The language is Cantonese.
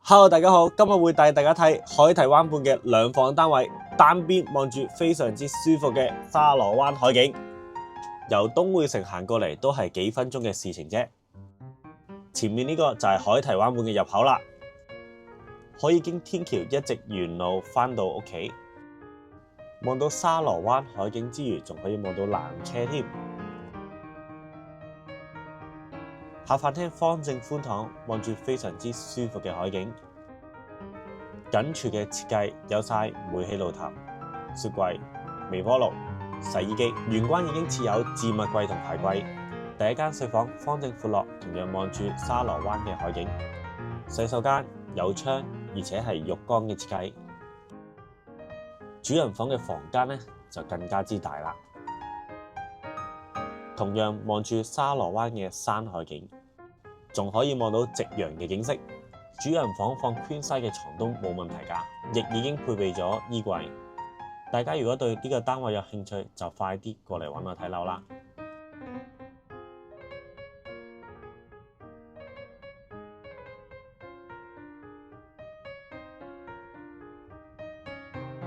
Hello， 大家好，今日會帶大家睇海堤灣畔嘅兩房單位，單邊望住非常之舒服嘅沙螺灣海景，由東薈城行過嚟都係幾分鐘嘅事情啫。前面呢個就係海堤灣畔嘅入口啦，可以經天橋一直沿路返到屋企，望到沙螺灣海景之餘，仲可以望到纜車添。下飯廳方正寬敞，望住非常之舒服嘅海景。緊廚嘅設計有晒煤氣爐頭、雪櫃、微波爐、洗衣機，玄關已經設有置物櫃同鞋櫃。第一間睡房方正闊落，同樣望住沙螺灣嘅海景。洗手間有窗，而且係浴缸嘅設計。主人房嘅房間呢就更加之大啦。同樣望住沙螺灣嘅山海景，仲可以望到夕陽嘅景色。主人房放 Queen size 嘅床都冇問題㗎，亦已經配備咗衣櫃。大家如果對呢個單位有興趣，就快啲過嚟揾我睇樓啦〜